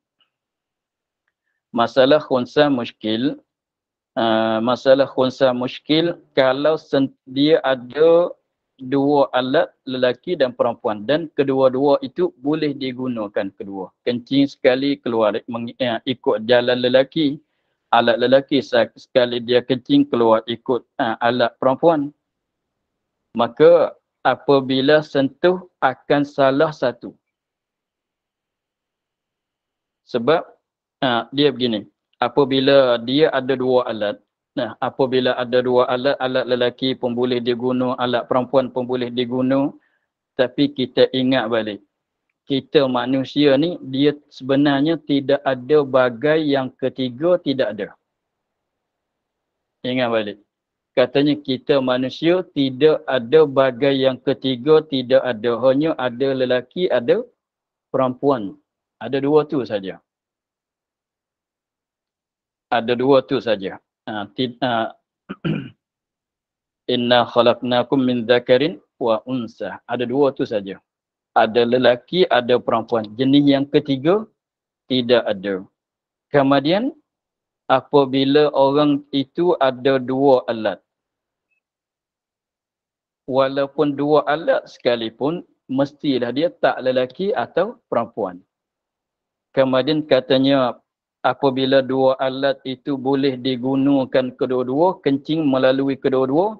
S1: kalau dia ada dua alat lelaki dan perempuan dan kedua-dua itu boleh digunakan kedua. Kencing sekali keluar ikut jalan lelaki, alat lelaki sekali dia kencing keluar ikut alat perempuan. Maka apabila sentuh akan salah satu. Sebab dia begini, apabila dia ada dua alat, apabila ada dua alat, alat lelaki pun boleh diguna, alat perempuan pun boleh diguna, tapi kita ingat balik, kita manusia ni, dia sebenarnya tidak ada bagai yang ketiga, tidak ada. Ingat balik. Katanya kita manusia tidak ada bagai yang ketiga, tidak ada. Hanya ada lelaki, ada perempuan. Ada dua tu saja. Ada dua tu saja. Inna khalaqnakum min dzakarin wa unsa. Ada dua tu saja. Ada lelaki, ada perempuan. Jenis yang ketiga tidak ada. Kemudian apabila orang itu ada dua alat, walaupun dua alat sekalipun, mestilah dia tak lelaki atau perempuan. Kemudian katanya apabila dua alat itu boleh digunakan kedua-dua, kencing melalui kedua-dua,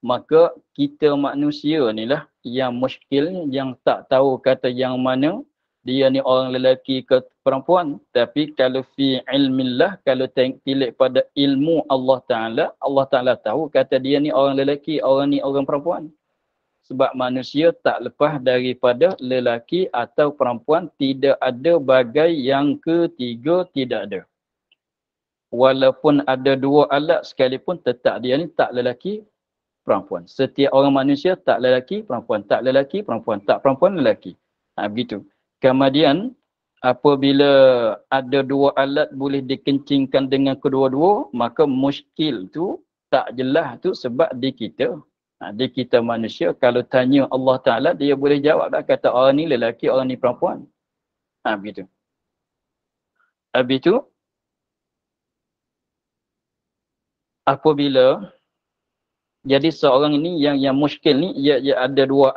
S1: maka kita manusia ni lah yang muskil, yang tak tahu kata yang mana dia ni orang lelaki ke perempuan. Tapi kalau fi ilmillah, kalau tilik pada ilmu Allah Ta'ala tahu kata dia ni orang lelaki, orang ni orang perempuan. Sebab manusia tak lepas daripada lelaki atau perempuan, tidak ada bagai yang ketiga, tidak ada. Walaupun ada dua alat sekalipun, tetap dia ni tak lelaki, perempuan. Setiap orang manusia tak lelaki, perempuan. Tak lelaki, perempuan. Tak perempuan, lelaki. Begitu. Kemudian, apabila ada dua alat boleh dikencingkan dengan kedua-dua, maka muskil tu tak jelas tu sebab di kita. Di kita manusia, kalau tanya Allah Ta'ala, dia boleh jawab lah. Kata orang ni lelaki, orang ni perempuan. Begitu. Habis tu, apabila jadi seorang ini yang muskil ni dia ada dua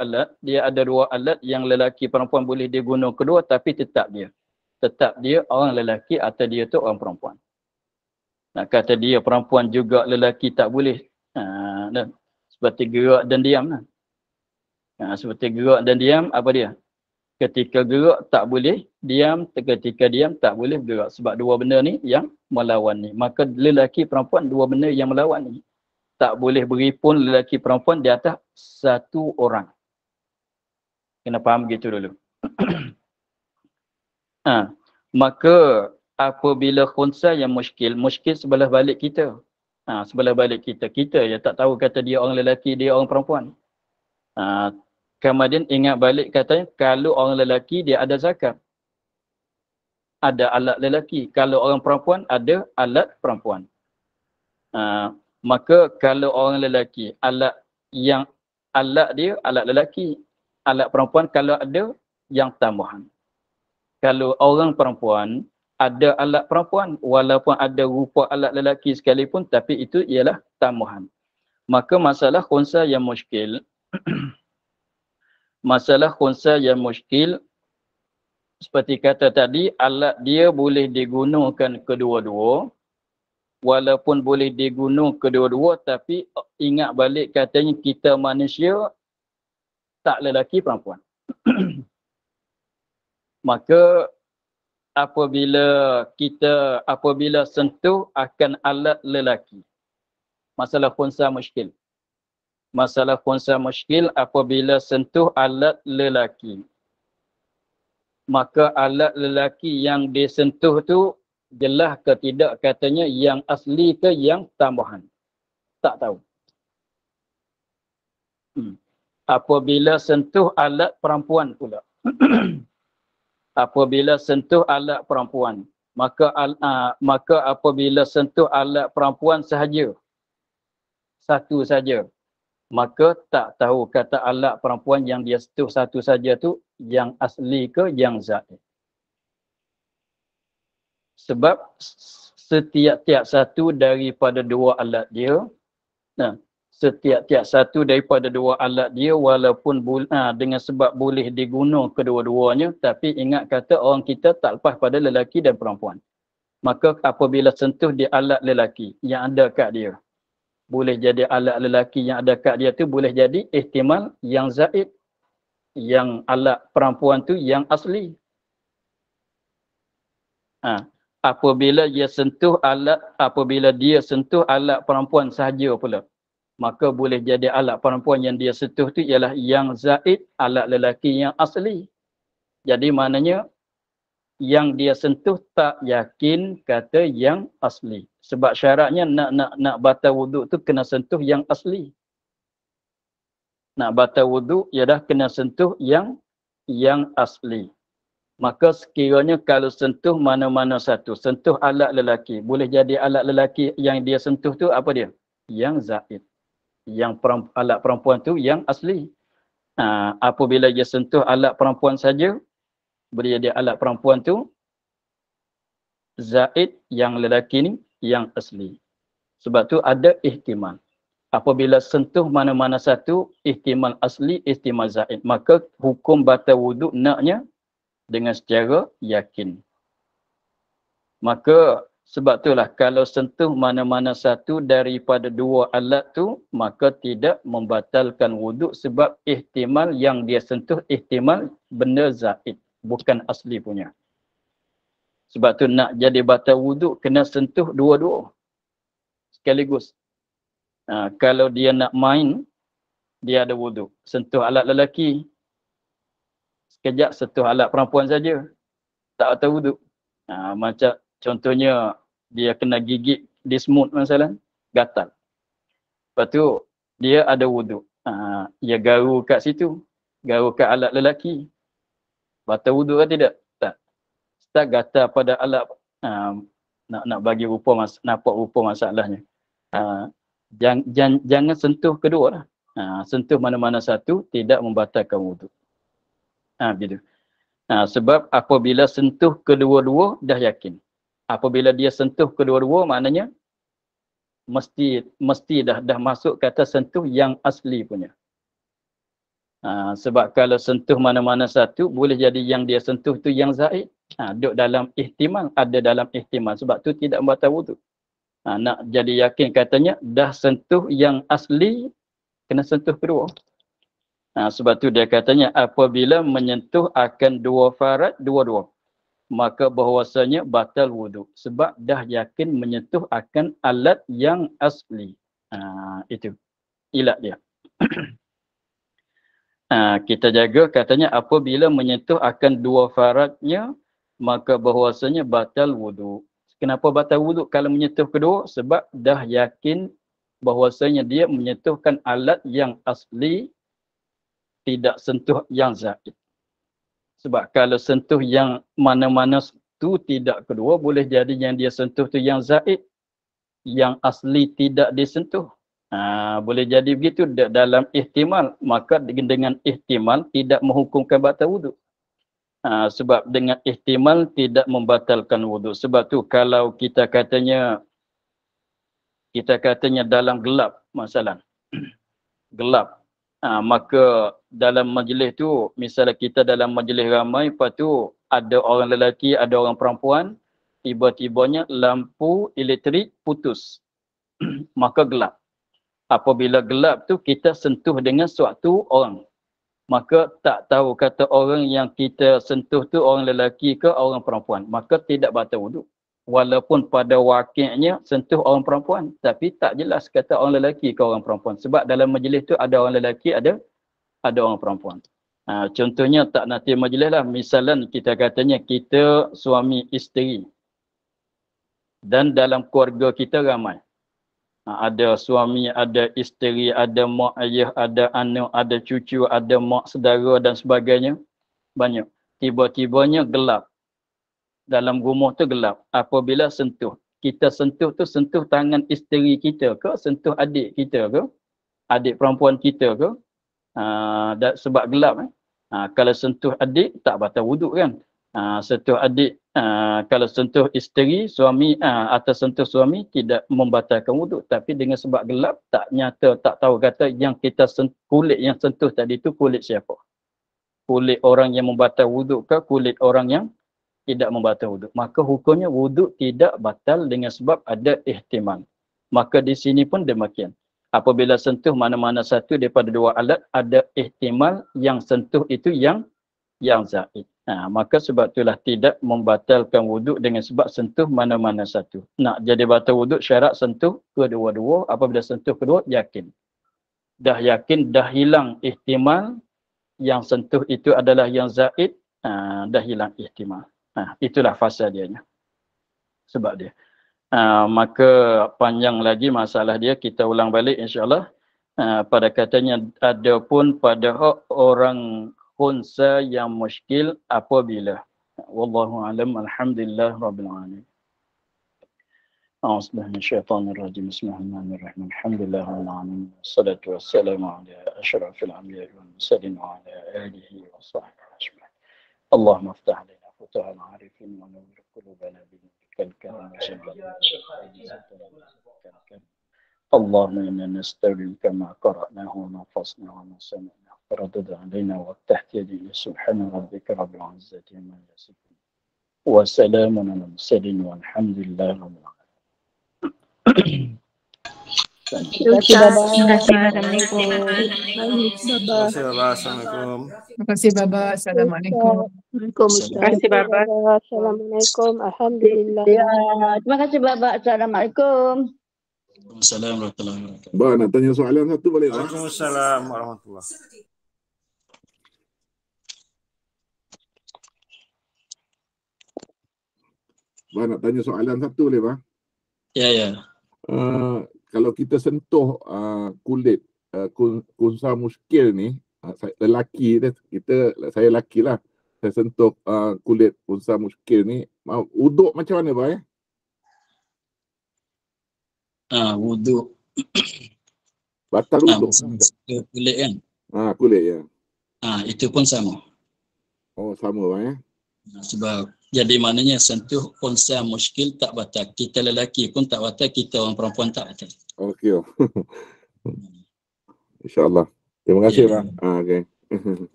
S1: alat yang lelaki perempuan boleh digunakan kedua, tapi tetap dia orang lelaki atau dia tu orang perempuan. Nak kata dia perempuan juga lelaki tak boleh. Seperti gerak dan diam lah. Seperti gerak dan diam, apa dia? Ketika gerak tak boleh diam, ketika diam tak boleh gerak. Sebab dua benda ni yang melawan ni. Maka lelaki perempuan dua benda yang melawan ni. Tak boleh beripun lelaki perempuan di atas satu orang. Kena faham begitu dulu. Maka apabila khunsa yang muskil sebelah balik kita. Sebelah balik kita. Kita yang tak tahu kata dia orang lelaki, dia orang perempuan. Kemudian ingat balik katanya, kalau orang lelaki dia ada zakat. Ada alat lelaki. Kalau orang perempuan ada alat perempuan. Maka kalau orang lelaki, alat dia alat lelaki. Alat perempuan kalau ada yang tambahan. Kalau orang perempuan ada alat perempuan, walaupun ada rupa alat lelaki sekalipun, tapi itu ialah tambahan. Maka masalah khunsa yang muskil, seperti kata tadi, alat dia boleh digunakan kedua-dua. Walaupun boleh digunakan kedua-dua, tapi ingat balik katanya kita manusia tak lelaki perempuan. Maka apabila sentuh akan alat lelaki. Masalah khunsa muskil. Apabila sentuh alat lelaki. Maka alat lelaki yang disentuh tu jelas ke tidak katanya yang asli ke yang tambahan. Tak tahu. Apabila sentuh alat perempuan pula. Apabila sentuh alat perempuan. Maka apabila sentuh alat perempuan sahaja. Satu saja. Maka tak tahu kata alat perempuan yang dia sentuh satu saja tu yang asli ke yang zaid. Sebab setiap-tiap satu daripada dua alat dia, walaupun dengan sebab boleh digunakan kedua-duanya, tapi ingat kata orang kita tak lepas pada lelaki dan perempuan. Maka apabila sentuh di alat lelaki yang ada kat dia, boleh jadi alat lelaki yang ada kat dia tu boleh jadi ihtimal yang zaid, yang alat perempuan tu yang asli. Apabila dia sentuh alat perempuan sahaja pula, maka boleh jadi alat perempuan yang dia sentuh tu ialah yang zaid, alat lelaki yang asli. Jadi maknanya yang dia sentuh tak yakin kata yang asli. Sebab syaratnya nak batal wuduk tu kena sentuh yang asli. Nak batal wuduk ialah kena sentuh yang asli. Maka sekiranya kalau sentuh mana-mana satu, sentuh alat lelaki, boleh jadi alat lelaki yang dia sentuh tu apa dia? Yang zaid. Yang alat perempuan tu yang asli. Apabila dia sentuh alat perempuan saja, boleh jadi alat perempuan tu zaid, yang lelaki ni yang asli. Sebab tu ada ihtimal. Apabila sentuh mana-mana satu, ihtimal asli, ihtimal zaid. Maka hukum batal wuduk naknya dengan secara yakin. Maka sebab itulah kalau sentuh mana-mana satu daripada dua alat tu, maka tidak membatalkan wuduk sebab ihtimal yang dia sentuh ihtimal benda zaid, bukan asli punya. Sebab tu nak jadi batal wuduk kena sentuh dua-dua sekaligus. Kalau dia nak main, dia ada wuduk. Sentuh alat lelaki, sekejap sentuh alat perempuan saja, tak ada wuduk. Macam contohnya dia kena gigit di semut masalah, gatal. Lepas tu dia ada wuduk. Dia garu kat situ. Garu kat alat lelaki. Batal wuduk ke tidak? Tak. Start gatal pada alat. Nak bagi rupa nampak rupa masalahnya. Jangan sentuh kedua lah. Sentuh mana-mana satu tidak membatalkan wuduk. Begitu. Sebab apabila sentuh kedua-dua dah yakin. Apabila dia sentuh kedua-dua maknanya mesti dah masuk kata sentuh yang asli punya. Sebab kalau sentuh mana-mana satu boleh jadi yang dia sentuh tu yang zaid. Duduk dalam ihtimal, ada dalam ihtimal. Sebab tu tidak membatal wuduk. Nak jadi yakin katanya dah sentuh yang asli kena sentuh kedua. Sebab tu dia katanya apabila menyentuh akan dua farad dua-dua maka bahawasanya batal wuduk sebab dah yakin menyentuh akan alat yang asli. Itu ilat dia. Kita jaga katanya apabila menyentuh akan dua faradnya maka bahawasanya batal wuduk. Kenapa batal wuduk kalau menyentuh kedua? Sebab dah yakin bahawasanya dia menyentuhkan alat yang asli, tidak sentuh yang zaid. Sebab kalau sentuh yang mana-mana tu tidak kedua, boleh jadi yang dia sentuh tu yang zaid, yang asli tidak disentuh. Boleh jadi begitu dalam ihtimal. Maka dengan ihtimal tidak menghukumkan batal wuduk. Sebab dengan ihtimal tidak membatalkan wuduk. Sebab tu kalau kita katanya dalam gelap masalah. Gelap. Maka dalam majlis tu, misalnya kita dalam majlis ramai, lepas tu ada orang lelaki, ada orang perempuan, tiba-tibanya lampu elektrik putus. Maka gelap. Apabila gelap tu, kita sentuh dengan suatu orang. Maka tak tahu kata orang yang kita sentuh tu orang lelaki ke orang perempuan. Maka tidak batal wuduk. Walaupun pada wakilnya sentuh orang perempuan. Tapi tak jelas kata orang lelaki ke orang perempuan. Sebab dalam majlis tu ada orang lelaki, ada orang perempuan. Contohnya tak nanti majlis lah. Misalnya kita katanya kita suami isteri. Dan dalam keluarga kita ramai. Ada suami, ada isteri, ada mak ayah, ada anak, ada cucu, ada mak saudara dan sebagainya. Banyak. Tiba-tibanya gelap. Dalam rumah tu gelap. Apabila sentuh. Kita sentuh tu sentuh tangan isteri kita ke? Sentuh adik kita ke? Adik perempuan kita ke? Sebab gelap. Kalau sentuh adik tak batal wuduk kan? Sentuh adik, kalau sentuh isteri, suami atau sentuh suami tidak membatalkan wuduk. Tapi dengan sebab gelap tak nyata, tak tahu kata yang kita kulit yang sentuh tadi tu kulit siapa? Kulit orang yang membatal wuduk ke kulit orang yang tidak membatal wuduk? Maka hukumnya wuduk tidak batal dengan sebab ada ihtimal. Maka di sini pun demikian. Apabila sentuh mana-mana satu daripada dua alat, ada ihtimal yang sentuh itu yang zaid. Maka sebab itulah tidak membatalkan wuduk dengan sebab sentuh mana-mana satu. Nak jadi batal wuduk syarat sentuh kedua-dua. Apabila sentuh kedua, yakin. Dah yakin, dah hilang ihtimal yang sentuh itu adalah yang zaid, dah hilang ihtimal. Itulah fasa dianya. Sebab dia. Maka panjang lagi masalah dia, kita ulang balik insyaAllah. Pada katanya, ada pun pada orang khunsa yang muskil apabila. Wallahu alam, alhamdulillah rabbil alamin. A'udzubillahi minasyaitonir rajim. Bismillahirrahmanirrahim. Alhamdulillah rabbil alamin. Wassalatu wassalamu ala asyrafil anbiya'i wal mursalin wa ala alihi wa sahbihi ajma'in. Allahumma iftah lana futuhal arifin wa nawwir qulubana binurikal karim wa اللهم إنا نستودعك ما قرأناه وما فصلناه وما سمعناه فردد علينا وافتح يدينا سبحان ربك رب العزة عما يصفون وسلام على المرسلين والحمد لله رب العالمين.
S2: Terima kasih Baba.
S3: Assalamualaikum.
S2: Terima kasih Baba. Assalamualaikum.
S3: Terima kasih Baba.
S4: Assalamualaikum. Alhamdulillah.
S3: Terima kasih Baba. Assalamualaikum.
S1: Assalamualaikum warahmatullahi wabarakatuh.
S5: Ba, nak tanya soalan satu boleh tak?
S6: Waalaikumsalam warahmatullahi.
S5: Ba, nak tanya soalan satu boleh, Ba?
S1: Ya.
S5: Kalau kita sentuh kulit kunsa muskil ni, lelaki dia, saya lelaki lah, saya sentuh kulit kunsa muskil ni, uduk macam mana Pak?
S1: Wuduk.
S5: Batal uduk.
S1: Kulit kan?
S5: Kulit ya.
S1: Itu pun sama.
S5: Oh, sama Pak
S1: Sebab jadi maknanya sentuh kunsa muskil tak batal. Kita lelaki pun tak batal, kita orang perempuan tak batal.
S5: Okey. InsyaAllah. Terima kasih Pak. Okey.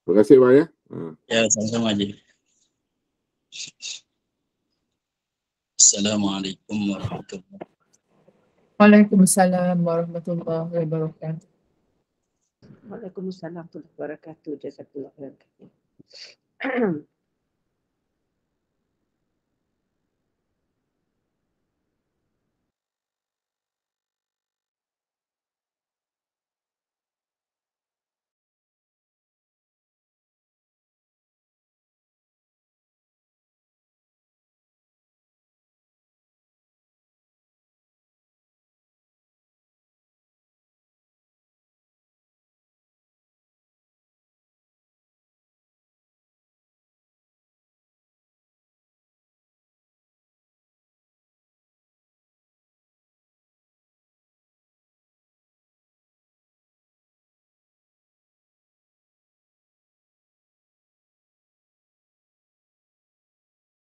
S5: Terima kasih Pak ya.
S1: Ya, sama-sama je. Assalamualaikum warahmatullahi wabarakatuh.
S2: Waalaikumsalam warahmatullahi wabarakatuh.
S4: Waalaikumsalam warahmatullahi wabarakatuh. Jazakallah khairan.